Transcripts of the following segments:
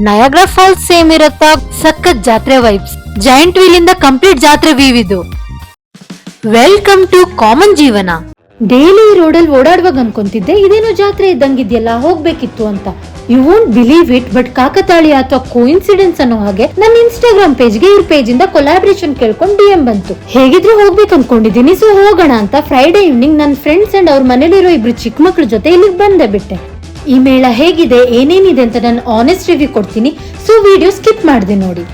ನಯಾಗ್ರಾ falls same ಇರತ್ತಾ, ಸಖತ್ ಜಾತ್ರೆ ವೈಬ್ಸ್. ಜಾಯಿಂಟ್ ವೀಲ್ ಇಂದ ಕಂಪ್ಲೀಟ್ ಜಾತ್ರೆ ವೀವ್ ಇದು. ವೆಲ್ಕಮ್ ಟು ಕಾಮನ್ ಜೀವನ. ಡೈಲಿ ಈ ರೋಡಲ್ಲಿ ಓಡಾಡುವಾಗ ಅನ್ಕೊಂತಿದ್ದೆ ಇದೇನೋ ಜಾತ್ರೆ ಇದ್ದಂಗಿದ್ಯಲ್ಲ, ಹೋಗ್ಬೇಕಿತ್ತು ಅಂತ. You won't believe it, but ಕಾಕತಾಳಿ ಅಥವಾ ಕೋಇನ್ಸಿಡೆನ್ಸ್ ಅನ್ನೋ ಹಾಗೆ ನನ್ನ ಇನ್ಸ್ಟಾಗ್ರಾಮ್ ಪೇಜ್ಗೆ ಇವ್ರ ಪೇಜ್ ಇಂದ ಕೊಲಾಬ್ರೇಷನ್ ಕೇಳ್ಕೊಂಡು DM ಬಂತು. ಹೇಗಿದ್ರು ಹೋಗ್ಬೇಕು ಅನ್ಕೊಂಡಿದೀನಿ, ಸೊ ಹೋಗೋಣ ಅಂತ ಫ್ರೈಡೆ ಈವ್ನಿಂಗ್ ನನ್ನ ಫ್ರೆಂಡ್ಸ್ ಅಂಡ್ ಅವ್ರ ಮನೇಲಿರೋ ಇಬ್ರು ಚಿಕ್ಕ ಮಕ್ಳ ಜೊತೆ ಇಲ್ಲಿಗೆ ಬಂದೆ ಬಿಟ್ಟೆ. ಈ ಮೇಳ ಹೇಗಿದೆ, ಏನೇನಿದೆ ಅಂತ ನಾನು ಆನೆಸ್ಟ್ ರಿವ್ಯೂ ಕೊಡ್ತೀನಿ, ಸೊ ವಿಡಿಯೋ ಸ್ಕಿಪ್ ಮಾಡಿದೆ ನೋಡಿ.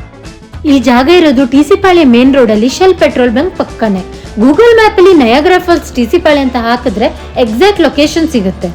ಈ ಜಾಗ ಇರೋದು TC ಪಾಳ್ಯ ಮೇನ್ ರೋಡ್ ಅಲ್ಲಿ ಶೆಲ್ ಪೆಟ್ರೋಲ್ ಬಂಕ್ ಪಕ್ಕನೆ. ಗೂಗಲ್ ಮ್ಯಾಪ್ ಅಲ್ಲಿ ನಯಾಗ್ರಾ ಫಾಲ್ಸ್ TC ಪಾಳ್ಯ ಅಂತ ಹಾಕಿದ್ರೆ ಎಕ್ಸಾಕ್ಟ್ ಲೊಕೇಶನ್ ಸಿಗುತ್ತೆ.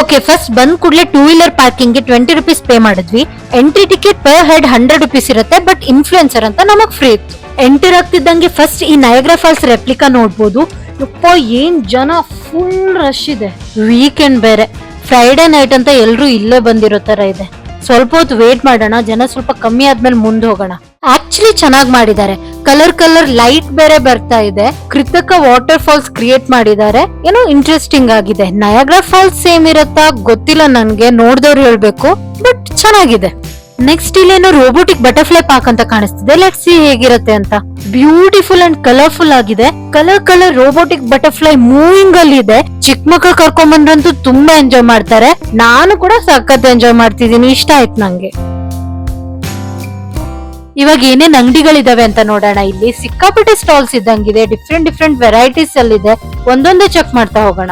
ಓಕೆ, ಫಸ್ಟ್ ಬಂದ್ ಕೂಡಲೇ 2 ವೀಲರ್ ಪಾರ್ಕಿಂಗ್ ಗೆ 20 ರೂಪೀಸ್ ಪೇ ಮಾಡಿದ್ವಿ. Entry ticket per head 100 rupees ಇರುತ್ತೆ, ಬಟ್ ಇನ್ಫ್ಲುಯೆನ್ಸರ್ ಅಂತ ನಮಗ್ ಫ್ರೀ ಇತ್ತು. ಎಂಟರ್ ಆಗ್ತಿದ್ದಂಗೆ ಫಸ್ಟ್ ಈ ನಯಾಗ್ರಾ ಫಾಲ್ಸ್ ರೆಪ್ಲಿಕಾ ನೋಡ್ಬೋದು. ಯಪ್ಪ ಏನ್ ಜನ, ಫುಲ್ ರಶ್ ಇದೆ. ವೀಕೆಂಡ್ ಬೇರೆ, ಫ್ರೈಡೆ ನೈಟ್ ಅಂತ ಎಲ್ರು ಇಲ್ಲೇ ಬಂದಿರೋ ತರ ಇದೆ. ಸ್ವಲ್ಪ ಹೊತ್ತು ವೇಟ್ ಮಾಡೋಣ, ಜನ ಸ್ವಲ್ಪ ಕಮ್ಮಿ ಆದ್ಮೇಲೆ ಮುಂದೆ ಹೋಗೋಣ. ಆಕ್ಚುಲಿ ಚೆನ್ನಾಗಿ ಮಾಡಿದ್ದಾರೆ, ಕಲರ್ ಲೈಟ್ ಬೇರೆ ಬರ್ತಾ ಇದೆ. ಕೃತಕ ವಾಟರ್ ಫಾಲ್ಸ್ ಕ್ರಿಯೇಟ್ ಮಾಡಿದ್ದಾರೆ, ಏನೋ ಇಂಟ್ರೆಸ್ಟಿಂಗ್ ಆಗಿದೆ. ನಯಾಗ್ರಾ ಫಾಲ್ಸ್ ಸೇಮ್ ಇರತ್ತಾ ಗೊತ್ತಿಲ್ಲ ನನ್ಗೆ, ನೋಡ್ದವ್ರು ಹೇಳ್ಬೇಕು, ಬಟ್ ಚೆನ್ನಾಗಿದೆ. ನೆಕ್ಸ್ಟ್ ಇಲ್ಲೇನೋ ರೋಬೋಟಿಕ್ ಬಟರ್ಫ್ಲೈ ಪಾರ್ಕ್ ಅಂತ ಕಾಣಿಸ್ತಿದೆ. ಲೆಟ್ಸ್ ಸಿ ಹೇಗಿರುತ್ತೆ ಅಂತ. ಬ್ಯೂಟಿಫುಲ್ ಅಂಡ್ ಕಲರ್ಫುಲ್ ಆಗಿದೆ. ಕಲರ್ ರೋಬೋಟಿಕ್ ಬಟರ್ಫ್ಲೈ ಮೂವಿಂಗ್ ಅಲ್ಲಿ ಇದೆ. ಚಿಕ್ಕ ಮಕ್ಕಳು ಕರ್ಕೊಂಡ್ ಬಂದ್ರಂತೂ ತುಂಬಾ ಎಂಜಾಯ್ ಮಾಡ್ತಾರೆ. ನಾನು ಕೂಡ ಸಖತ್ ಎಂಜಾಯ್ ಮಾಡ್ತಿದ್ದೀನಿ, ಇಷ್ಟ ಆಯ್ತು ನಂಗೆ. ಇವಾಗ ಏನೇನ್ ಅಂಗಡಿಗಳಿದಾವೆ ಅಂತ ನೋಡೋಣ. ಇಲ್ಲಿ ಸಿಕ್ಕಾಪಟ್ಟೆ ಸ್ಟಾಲ್ಸ್ ಇದ್ದಂಗಿದೆ, ಡಿಫ್ರೆಂಟ್ ವೆರೈಟೀಸ್ ಅಲ್ಲಿ ಇದೆ. ಒಂದೊಂದೇ ಚೆಕ್ ಮಾಡ್ತಾ ಹೋಗೋಣ.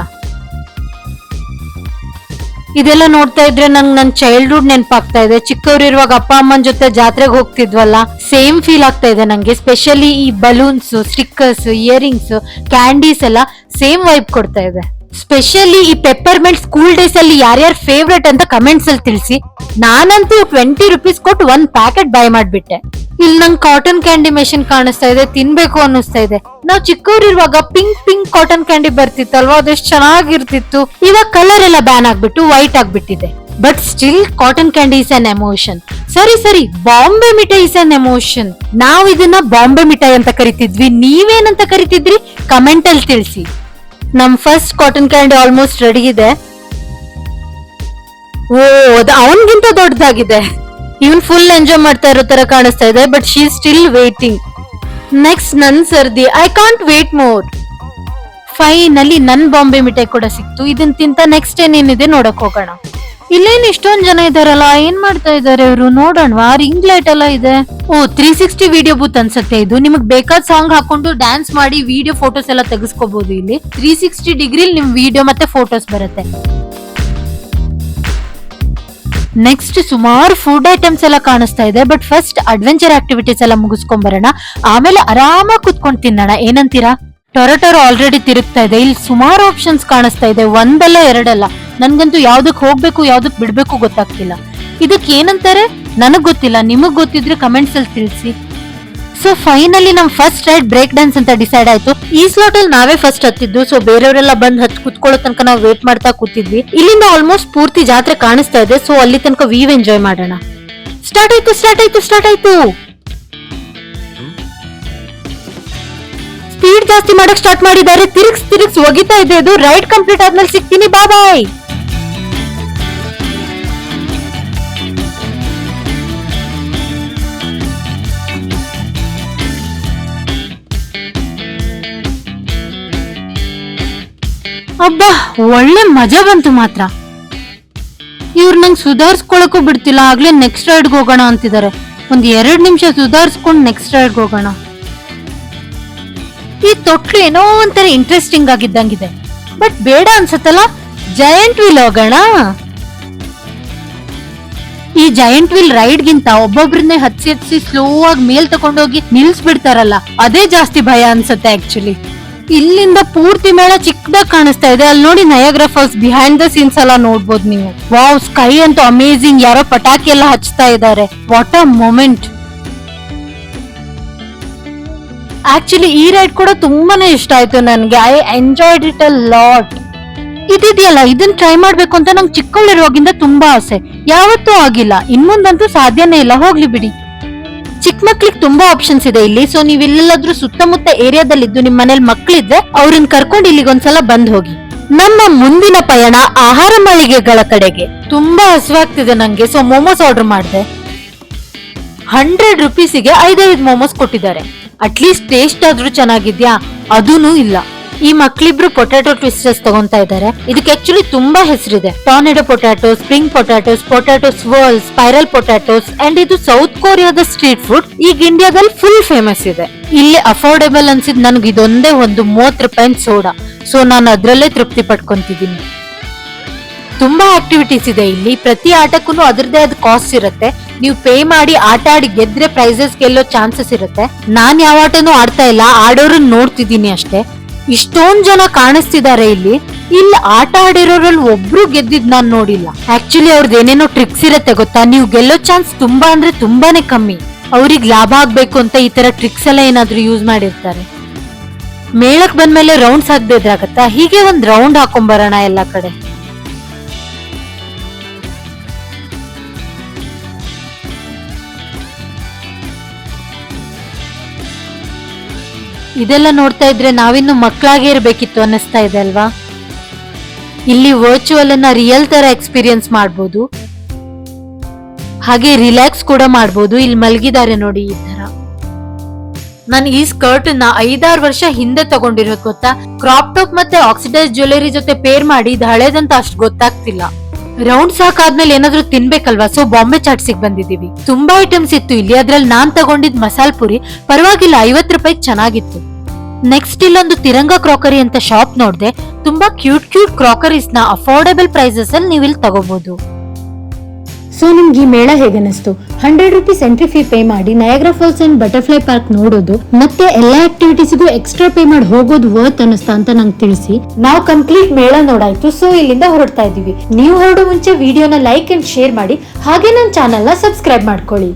ಇದೆಲ್ಲ ನೋಡ್ತಾ ಇದ್ರೆ ನಂಗೆ ನನ್ ಚೈಲ್ಡ್ಹುಡ್ ನೆನಪಾಗ್ತಾ ಇದೆ. ಚಿಕ್ಕವರಿರುವಾಗ ಅಪ್ಪ ಅಮ್ಮನ ಜೊತೆ ಜಾತ್ರೆಗೆ ಹೋಗ್ತಿದ್ವಲ್ಲ, ಸೇಮ್ ಫೀಲ್ ಆಗ್ತಾ ಇದೆ ನಂಗೆ. ಸ್ಪೆಷಲಿ ಈ ಬಲೂನ್ಸ್, ಸ್ಟಿಕ್ಕರ್ಸ್, ಇಯರಿಂಗ್ಸ್, ಕ್ಯಾಂಡೀಸ್ ಎಲ್ಲ ಸೇಮ್ ವೈಬ್ ಕೊಡ್ತಾ ಇದೆ. ಸ್ಪೆಷಲಿ ಈ ಪೆಪ್ಪರ್ಮೆಂಟ್ ಸ್ಕೂಲ್ ಡೇಸ್ ಅಲ್ಲಿ ಯಾರ್ಯಾರ ಫೇವ್ರೆಟ್ ಅಂತ ಕಮೆಂಟ್ಸ್ ಅಲ್ಲಿ ತಿಳಿಸಿ. ನಾನಂತೂ 20 ರೂಪೀಸ್ ಕೊಟ್ಟು 1 ಪ್ಯಾಕೆಟ್ ಬೈ ಮಾಡ್ಬಿಟ್ಟೆ. ಇಲ್ಲಿ ನಂಗೆ ಕಾಟನ್ ಕ್ಯಾಂಡಿ ಮೆಷಿನ್ ಕಾಣಿಸ್ತಾ ಇದೆ, ತಿನ್ಬೇಕು ಅನ್ನಿಸ್ತಾ ಇದೆ. ನಾವ್ ಚಿಕ್ಕವರಿರುವಾಗ ಪಿಂಕ್ ಕಾಟನ್ ಕ್ಯಾಂಡಿ ಬರ್ತಿತ್ತಲ್ವಾ, ಅದೆಷ್ಟು ಚೆನ್ನಾಗಿರ್ತಿತ್ತು. ಇವಾಗ ಕಲರ್ ಎಲ್ಲ ಬ್ಯಾನ್ ಆಗ್ಬಿಟ್ಟು ವೈಟ್ ಆಗ್ಬಿಟ್ಟಿದೆ. But still cotton candy is an emotion. ಸರಿ, ಬಾಂಬೆ ಮಿಠಾಯಿ ಇಸ್ ಅನ್ ಎಮೋಷನ್. ನಾವ್ ಇದನ್ನ ಬಾಂಬೆ ಮಿಠಾಯಿ ಅಂತ ಕರಿತಿದ್ವಿ, ನೀವೇನಂತ ಕರಿತಿದ್ರಿ ಕಮೆಂಟ್ ಅಲ್ಲಿ ತಿಳಿಸಿ. ನಮ್ first cotton candy almost ready ಇದೆ. ಓ, ಅದು ಅವನ್ಗಿಂತ ದೊಡ್ಡದಾಗಿದೆ. ಇವನ್ ಫುಲ್ ಎಂಜಾಯ್ ಮಾಡ್ತಾ ಇರೋ ತರ ಕಾಣಿಸ್ತಾ ಇದೆ, but she still waiting. Next ನನ್ ಸರ್ದಿ, I can't wait more. Finally ನನ್ ಬಾಂಬೆ ಮಿಠಾಯಿ ಕೂಡ ಸಿಕ್ತು. ಇದನ್ ತಿಂತ ನೆಕ್ಸ್ಟ್ ಏನೇನಿದೆ ನೋಡಕ್ ಹೋಗೋಣ. ಇಲ್ಲೇನ್ ಇಷ್ಟೊಂದ್ ಜನ ಇದಾರಲ್ಲ, ಏನ್ ಮಾಡ್ತಾ ಇದಾರೆ ಇವ್ರು ನೋಡೋಣವಾ. ರಿಂಗ್ ಲೈಟ್ ಎಲ್ಲ ಇದೆ. ಓ, 360 ವಿಡಿಯೋ ಬೂತ್ ಅನ್ಸತ್ತೆ ಇದು. ನಿಮಗ್ ಬೇಕಾದ ಸಾಂಗ್ ಹಾಕೊಂಡು ಡ್ಯಾನ್ಸ್ ಮಾಡಿ ವಿಡಿಯೋ ಫೋಟೋಸ್ ಎಲ್ಲ ತೆಗೆಸ್ಕೋಬಹುದು. ಇಲ್ಲಿ 360 ಡಿಗ್ರಿ ನಿಮ್ ವಿಡಿಯೋ ಮತ್ತೆ ಫೋಟೋಸ್ ಬರುತ್ತೆ. ನೆಕ್ಸ್ಟ್ ಸುಮಾರು ಫುಡ್ ಐಟಮ್ಸ್ ಎಲ್ಲ ಕಾಣಿಸ್ತಾ ಇದೆ, ಬಟ್ ಫಸ್ಟ್ ಅಡ್ವೆಂಚರ್ ಆಕ್ಟಿವಿಟೀಸ್ ಎಲ್ಲ ಮುಗಿಸ್ಕೊಂಡ್ ಬರೋಣ, ಆಮೇಲೆ ಆರಾಮಾಗಿ ಕುತ್ಕೊಂಡ್ ತಿನ್ನೋಣ. ಏನಂತೀರಾ? ಟೊರಟೊರೋ ಆಲ್ರೆಡಿ ತಿರುಗ್ತಾ ಇದೆ. ಇಲ್ಲಿ ಸುಮಾರು ಆಪ್ಷನ್ಸ್ ಕಾಣಿಸ್ತಾ ಇದೆ, ಒಂದಲ್ಲ ಎರಡಲ್ಲ. ನನ್ಗಂತೂ ಯಾವ್ದಕ್ ಹೋಗ್ಬೇಕು ಯಾವ್ದಕ್ ಬಿಡ್ಬೇಕು ಗೊತ್ತಾಗ್ತಿಲ್ಲ. ಇದಕ್ ಏನಂತಾರೆ ನನಗ್ ಗೊತ್ತಿಲ್ಲ, ನಿಮಗ್ ಗೊತ್ತಿದ್ರೆ ಕಮೆಂಟ್ಸ್ ಅಲ್ಲಿ ತಿಳಿಸಿ. ಸೊ ಫೈನಲಿ ನಮ್ ಫಸ್ಟ್ ರೈಡ್ ಬ್ರೇಕ್ ಡ್ಯಾನ್ಸ್ ಅಂತ ಡಿಸೈಡ್ ಆಯ್ತು. ಈ ಸ್ಲಾಟ್ ಅಲ್ಲಿ ನಾವೇ ಫಸ್ಟ್ ಹತ್ತಿದ್ದು, ಸೊ ಬೇರೆಯವರೆಲ್ಲ ಬಂದ್ ಹತ್ ಕುತ್ಕೊಳ್ಳೋ ತನಕ ನಾವು ವೇಟ್ ಮಾಡ್ತಾ ಕೂತಿದ್ವಿ. ಇಲ್ಲಿಂದ ಆಲ್ಮೋಸ್ಟ್ ಪೂರ್ತಿ ಜಾತ್ರೆ ಕಾಣಿಸ್ತಾ ಇದೆ, ಸೊ ಅಲ್ಲಿ ತನಕ ವೀವ್ ಎಂಜಾಯ್ ಮಾಡೋಣ. ಸ್ಟಾರ್ಟ್ ಆಯ್ತು. ಸ್ಪೀಡ್ ಜಾಸ್ತಿ ಮಾಡಕ್ ಸ್ಟಾರ್ಟ್ ಮಾಡಿದ್ದಾರೆ. ತಿರುಗ್ಸ್ ಒಗಿತಾ ಇದೆ. ಅದು ರೈಡ್ ಕಂಪ್ಲೀಟ್ ಆದ್ಮೇಲೆ ಸಿಗ್ತೀನಿ, ಬಾಯ್. ಅಬ್ಬಾ, ಒಳ್ಳೆ ಮಜಾ ಬಂತು ಮಾತ್ರ. ಇವ್ರು ನಂಗೆ ಸುಧಾರಿಸ್ಕೊಳಕ್ಕೂ ಬಿಡ್ತಿಲ್ಲ. ಆಗ್ಲೇ ನೆಕ್ಸ್ಟ್ ರೈಡ್ಗೆ ಹೋಗೋಣ ಅಂತಿದ್ದಾರೆ. ಒಂದ್ 2 ನಿಮಿಷ ಸುಧಾರಿಸ್ಕೊಂಡು ನೆಕ್ಸ್ಟ್ ರೈಡ್ಗೆ ಹೋಗೋಣ. ಈ ತೊಟ್ಲು ಏನೋ ಒಂಥರ ಇಂಟ್ರೆಸ್ಟಿಂಗ್ ಆಗಿದ್ದಂಗಿದೆ, ಬಟ್ ಬೇಡ ಅನ್ಸತ್ತಲ್ಲ. ಜಾಯಿಂಟ್ ವೀಲ್ ಹೋಗೋಣ. ಈ ಜಾಯಿಂಟ್ ವೀಲ್ ರೈಡ್ ಗಿಂತ ಒಬ್ಬೊಬ್ರನ್ನೇ ಹತ್ಸಿ ಸ್ಲೋ ಆಗಿ ಮೇಲ್ ತಕೊಂಡೋಗಿ ನಿಲ್ಸ್ಬಿಡ್ತಾರಲ್ಲ, ಅದೇ ಜಾಸ್ತಿ ಭಯ ಅನ್ಸತ್ತೆ ಆಕ್ಚುಲಿ. ಇಲ್ಲಿಂದ ಪೂರ್ತಿ ಮೇಳ ಚಿಕ್ಕದಾಗಿ ಕಾಣಿಸ್ತಾ ಇದೆ. ಅಲ್ಲಿ ನೋಡಿ Niagara Falls behind the scenes ಎಲ್ಲ ನೋಡ್ಬೋದು ನೀವು. ವಾವ್, ಸ್ಕೈ ಅಂತೂ ಅಮೇಜಿಂಗ್. ಯಾರೋ ಪಟಾಕಿ ಎಲ್ಲ ಹಚ್ತಾ ಇದ್ದಾರೆ. What a moment. ಆಕ್ಚುಲಿ ಈ ರೈಡ್ ಕೂಡ ತುಂಬಾನೇ ಇಷ್ಟ ಆಯ್ತು ನನ್ಗೆ. I enjoyed it a lot. ಇದಿದೆಯಲ್ಲ, ಇದನ್ನ ಟ್ರೈ ಮಾಡ್ಬೇಕು ಅಂತ ನಂಗೆ ಚಿಕ್ಕವಳಿರುವಾಗಿಂದ ತುಂಬಾ ಆಸೆ, ಯಾವತ್ತೂ ಆಗಿಲ್ಲ. ಇನ್ಮುಂದಂತೂ ಸಾಧ್ಯನೇ ಇಲ್ಲ. ಹೋಗ್ಲಿ ಬಿಡಿ. ಚಿಕ್ಕ ಮಕ್ಳಿಗೆ ತುಂಬಾ ಆಪ್ಷನ್ಸ್ ಇದೆ ಇಲ್ಲಿ. ಸೊ ನೀವ್ ಇಲ್ಲೆಲ್ಲಾದ್ರೂ ಸುತ್ತಮುತ್ತ ಏರಿಯಾದಲ್ಲಿ ಇದ್ದು ನಿಮ್ ಮನೇಲಿ ಮಕ್ಳಿದ್ರೆ ಅವ್ರನ್ನ ಕರ್ಕೊಂಡು ಇಲ್ಲಿಗೆ ಒಂದ್ಸಲ ಬಂದ್ ಹೋಗಿ. ನಮ್ಮ ಮುಂದಿನ ಪಯಣ ಆಹಾರ ಮಳಿಗೆಗಳ ಕಡೆಗೆ. ತುಂಬಾ ಹಸಿವಾಗ್ತಿದೆ ನಂಗೆ, ಸೊ ಮೋಮೋಸ್ ಆರ್ಡರ್ ಮಾಡಿದೆ. 100 ರುಪೀಸಿಗೆ 5 ಮೋಮೋಸ್ ಕೊಟ್ಟಿದ್ದಾರೆ. ಅಟ್ಲೀಸ್ಟ್ ಟೇಸ್ಟ್ ಆದ್ರೂ ಚೆನ್ನಾಗಿದ್ಯಾ? ಅದೂನು ಇಲ್ಲ. ಈ ಮಕ್ಳಿಬ್ರು ಪೊಟ್ಯಾಟೊ ಟ್ವಿಸ್ಟರ್ಸ್ ತಗೊಂತಾ ಇದ್ದಾರೆ. ಇದಕ್ಕೆ ಆಕ್ಚುಲಿ ತುಂಬಾ ಹೆಸರಿದೆ. Tornado potato, spring potatoes, potato swirl, spiral potatoes and ಇದು ಸೌತ್ ಕೊರಿಯಾದ ಸ್ಟ್ರೀಟ್ ಫುಡ್. ಈಗ ಇಂಡಿಯಾದಲ್ಲಿ ಫುಲ್ ಫೇಮಸ್ ಇದೆ. ಇಲ್ಲಿ ಅಫೋರ್ಡೆಬಲ್ ಅನ್ಸಿದ್ ನನ್ಗೆ ಇದೊಂದೇ ಒಂದು 30 ರೂಪಾಯಿ ಸೋಡಾ. ಸೊ ನಾನು ಅದ್ರಲ್ಲೇ ತೃಪ್ತಿ ಪಡ್ಕೊಂತಿದ್ದೀನಿ. ತುಂಬಾ ಆಕ್ಟಿವಿಟೀಸ್ ಇದೆ ಇಲ್ಲಿ. ಪ್ರತಿ ಆಟಕ್ಕೂ ಅದರದೇ ಆದ ಕಾಸ್ಟ್ ಇರುತ್ತೆ. ನೀವು ಪೇ ಮಾಡಿ ಆಟ ಆಡಿ ಗೆದ್ರೆ ಪ್ರೈಸಸ್ ಗೆಲ್ಲೋ ಚಾನ್ಸಸ್ ಇರುತ್ತೆ. ನಾನ್ ಯಾವ ಆಟನೂ ಆಡ್ತಾ ಇಲ್ಲ, ಆಡೋರನ್ನ ನೋಡ್ತಿದ್ದೀನಿ ಅಷ್ಟೇ. ಇಷ್ಟೊಂದ್ ಜನ ಕಾಣಿಸ್ತಿದ್ದಾರೆ ಇಲ್ಲಿ. ಆಟ ಆಡಿರೋರಲ್ಲಿ ಒಬ್ರು ಗೆದ್ದಿದ್ ನಾನ್ ನೋಡಿಲ್ಲ. ಆಕ್ಚುಲಿ ಅವ್ರದ್ದು ಏನೇನೋ ಟ್ರಿಕ್ಸ್ ಇರತ್ತೆ ಗೊತ್ತಾ? ನೀವು ಗೆಲ್ಲೋ ಚಾನ್ಸ್ ತುಂಬಾ ಅಂದ್ರೆ ತುಂಬಾನೇ ಕಮ್ಮಿ. ಅವ್ರಿಗೆ ಲಾಭ ಆಗ್ಬೇಕು ಅಂತ ಈ ತರ ಟ್ರಿಕ್ಸ್ ಎಲ್ಲ ಏನಾದ್ರೂ ಯೂಸ್ ಮಾಡಿರ್ತಾರೆ. ಮೇಳಕ್ ಬಂದ್ಮೇಲೆ ರೌಂಡ್ಸ್ ಹಾಕ್ಬೇಡ್ರಾಗತ್ತಾ? ಹೀಗೆ ಒಂದ್ ರೌಂಡ್ ಹಾಕೊಂಬರೋಣ ಎಲ್ಲಾ ಕಡೆ. ಇದೆಲ್ಲ ನೋಡ್ತಾ ಇದ್ರೆ ನಾವಿನ್ನು ಮಕ್ಕಳಾಗೇ ಇರ್ಬೇಕಿತ್ತು ಅನ್ನಿಸ್ತಾ ಇದೆ ಅಲ್ವಾ? ಇಲ್ಲಿ ವರ್ಚುವಲ್ ಅನ್ನ ರಿಯಲ್ ತರ ಎಕ್ಸ್ಪೀರಿಯನ್ಸ್ ಮಾಡ್ಬೋದು, ಹಾಗೆ ರಿಲ್ಯಾಕ್ಸ್ ಕೂಡ ಮಾಡ್ಬೋದು. ಇಲ್ಲಿ ಮಲಗಿದ್ದಾರೆ ನೋಡಿ ಈ ತರ. ನಾನು ಈ ಸ್ಕರ್ಟ್ ನ 5-6 ವರ್ಷ ಹಿಂದೆ ತಗೊಂಡಿರೋದು ಗೊತ್ತಾ? ಕ್ರಾಪ್ ಟಾಪ್ ಮತ್ತೆ ಆಕ್ಸಿಡೈಸ್ ಜ್ಯುವೆಲರಿ ಜೊತೆ ಪೇರ್ ಮಾಡಿ ಇದು ಹಳೇದಂತ ಅಷ್ಟು ಗೊತ್ತಾಗ್ತಿಲ್ಲ. ರೌಂಡ್ ಸಾಕಾದ್ಮೇಲೆ ಏನಾದ್ರೂ ತಿನ್ಬೇಕಲ್ವಾ? ಸೊ ಬಾಂಬೆ ಚಾಟ್ಸಿಗೆ ಬಂದಿದೀವಿ. ತುಂಬಾ ಐಟಮ್ಸ್ ಇತ್ತು ಇಲ್ಲಿ. ಅದ್ರಲ್ಲಿ ನಾನ್ ತಗೊಂಡಿದ್ ಮಸಾಲ್ ಪುರಿ ಪರವಾಗಿಲ್ಲ, 50 ರೂಪಾಯಿ ಚೆನ್ನಾಗಿತ್ತು. ನೆಕ್ಸ್ಟ್ ಇಲ್ಲೊಂದು ತಿರಂಗ ಕ್ರಾಕರಿ ಅಂತ ಶಾಪ್ ನೋಡ್ದೆ. ತುಂಬಾ ಕ್ಯೂಟ್ ಕ್ರಾಕರೀಸ್ ನ ಅಫೋರ್ಡೆಬಲ್ ಪ್ರೈಸಸ್ ಅಲ್ಲಿ ನೀವು ಇಲ್ಲಿ ತಗೋಬಹುದು. ಸೊ ನಿಮ್ಗೆ ಈ ಮೇಳ ಹೇಗನಿಸ್ತು? 100 ರುಪೀಸ್ ಎಂಟ್ರಿ ಫೀ ಪೇ ಮಾಡಿ ನಯಾಗ್ರಾ ಫಾಲ್ಸ್ ಅಂಡ್ ಬಟರ್ಫ್ಲೈ ಪಾರ್ಕ್ ನೋಡೋದು ಮತ್ತೆ ಎಲ್ಲಾ ಆಕ್ಟಿವಿಟೀಸ್ಗೂ ಎಕ್ಸ್ಟ್ರಾ ಪೇ ಮಾಡಿ ಹೋಗೋದು ವರ್ತ್ ಅನಿಸ್ತಾ ಅಂತ ನಂಗೆ ತಿಳಿಸಿ. ನಾವು ಕಂಪ್ಲೀಟ್ ಮೇಳ ನೋಡಾಯ್ತು. ಸೊ ಇಲ್ಲಿಂದ ಹೊರಡ್ತಾ ಇದೀವಿ. ನೀವು ಹೊರಡೋ ಮುಂಚೆ ವಿಡಿಯೋನ ಲೈಕ್ ಅಂಡ್ ಶೇರ್ ಮಾಡಿ, ಹಾಗೆ ನನ್ನ ಚಾನೆಲ್ ನ ಸಬ್ಸ್ಕ್ರೈಬ್ ಮಾಡ್ಕೊಳ್ಳಿ.